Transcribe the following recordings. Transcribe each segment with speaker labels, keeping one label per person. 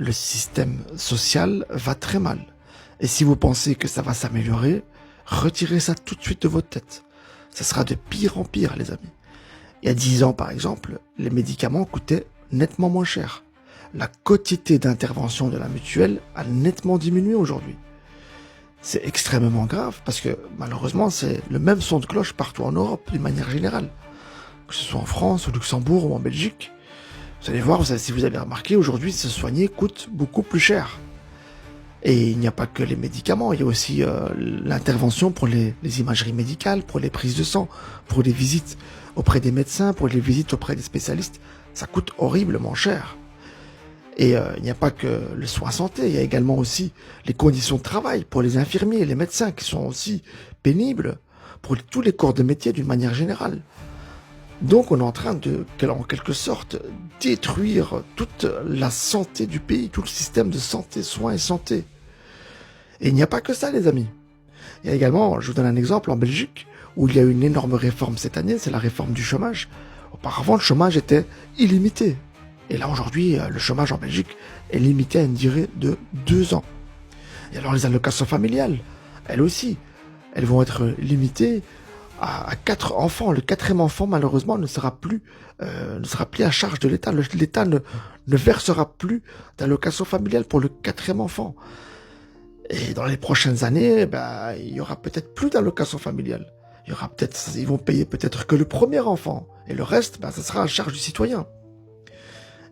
Speaker 1: le système social va très mal. Et si vous pensez que ça va s'améliorer, retirez ça tout de suite de votre tête. Ça sera de pire en pire, les amis. Il y a 10 ans, par exemple, les médicaments coûtaient nettement moins cher. La quotité d'intervention de la mutuelle a nettement diminué aujourd'hui. C'est extrêmement grave parce que malheureusement, c'est le même son de cloche partout en Europe, d'une manière générale. Que ce soit en France, au Luxembourg ou en Belgique. Vous allez voir, si vous avez remarqué, aujourd'hui, se soigner coûte beaucoup plus cher. Et il n'y a pas que les médicaments, il y a aussi l'intervention pour les imageries médicales, pour les prises de sang, pour les visites auprès des médecins, pour les visites auprès des spécialistes. Ça coûte horriblement cher. Et il n'y a pas que le soin santé, il y a également aussi les conditions de travail pour les infirmiers et les médecins qui sont aussi pénibles pour tous les corps de métier d'une manière générale. Donc on est en train de, en quelque sorte, détruire toute la santé du pays, tout le système de santé, soins et santé. Et il n'y a pas que ça, les amis. Il y a également, je vous donne un exemple, en Belgique, où il y a eu une énorme réforme cette année, c'est la réforme du chômage. Auparavant, le chômage était illimité. Et là, aujourd'hui, le chômage en Belgique est limité à une durée de 2 ans. Et alors, les allocations familiales, elles aussi, elles vont être limitées à 4 enfants. Le 4e enfant, malheureusement, ne sera plus à charge de l'État. L'État ne versera plus d'allocations familiales pour le 4e enfant. Et dans les prochaines années, il y aura peut-être plus d'allocations familiales. Ils vont payer peut-être que le 1er enfant. Et le reste, ça sera à charge du citoyen.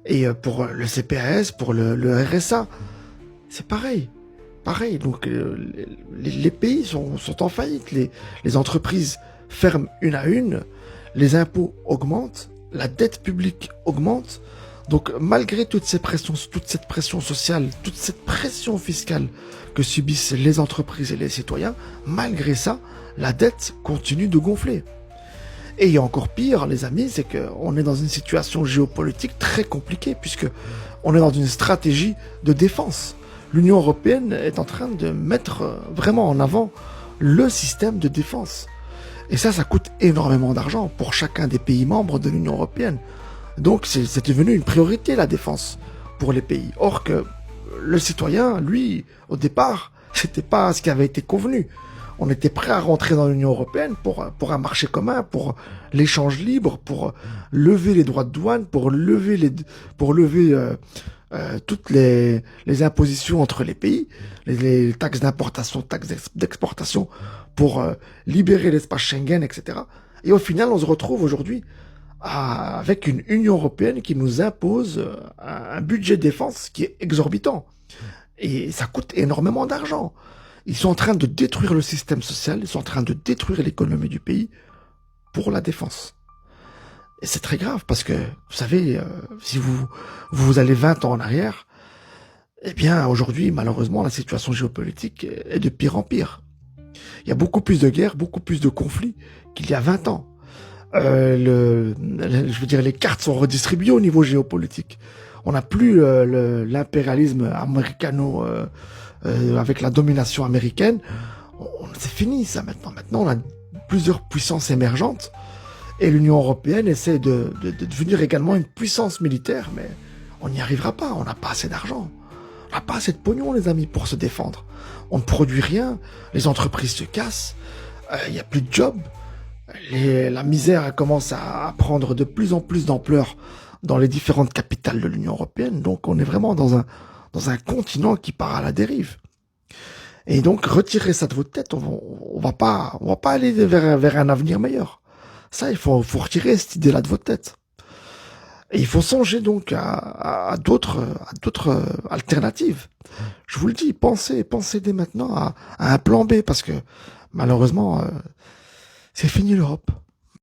Speaker 1: Et pour le CPAS, pour le RSA, c'est pareil. Pareil, donc les pays sont en faillite. Les entreprises ferment une à une, les impôts augmentent, la dette publique augmente. Donc malgré toute cette pression sociale, toute cette pression fiscale que subissent les entreprises et les citoyens, malgré ça, la dette continue de gonfler. Et il y a encore pire, les amis, c'est qu'on est dans une situation géopolitique très compliquée, puisque on est dans une stratégie de défense. L'Union européenne est en train de mettre vraiment en avant le système de défense. Et ça coûte énormément d'argent pour chacun des pays membres de l'Union européenne. Donc c'est devenu une priorité, la défense, pour les pays. Or que le citoyen, lui, au départ, c'était pas ce qui avait été convenu. On était prêt à rentrer dans l'Union européenne pour un marché commun, pour l'échange libre, pour lever les droits de douane, pour lever toutes les impositions entre les pays, les taxes d'importation, taxes d'exportation, pour libérer l'espace Schengen, etc. Et au final, on se retrouve aujourd'hui avec une Union européenne qui nous impose un budget de défense qui est exorbitant. Et ça coûte énormément d'argent. Ils sont en train de détruire le système social, ils sont en train de détruire l'économie du pays pour la défense. Et c'est très grave parce que, vous savez, si vous allez 20 ans en arrière, eh bien aujourd'hui, malheureusement, la situation géopolitique est de pire en pire. Il y a beaucoup plus de guerres, beaucoup plus de conflits qu'il y a 20 ans. Les cartes sont redistribuées au niveau géopolitique. On n'a plus l'impérialisme américano avec la domination américaine. C'est fini ça maintenant. Maintenant, on a plusieurs puissances émergentes et l'Union européenne essaie de devenir également une puissance militaire, mais on n'y arrivera pas. On n'a pas assez d'argent. On n'a pas assez de pognon, les amis, pour se défendre. On ne produit rien. Les entreprises se cassent. Il n'y a plus de jobs. La misère commence à prendre de plus en plus d'ampleur dans les différentes capitales de l'Union européenne. Donc on est vraiment dans un continent qui part à la dérive. Et donc retirez ça de votre tête. On va pas aller vers un avenir meilleur. Ça, il faut retirer cette idée-là de votre tête. Et il faut songer donc à d'autres alternatives. Je vous le dis, pensez dès maintenant à un plan B, parce que malheureusement, c'est fini l'Europe.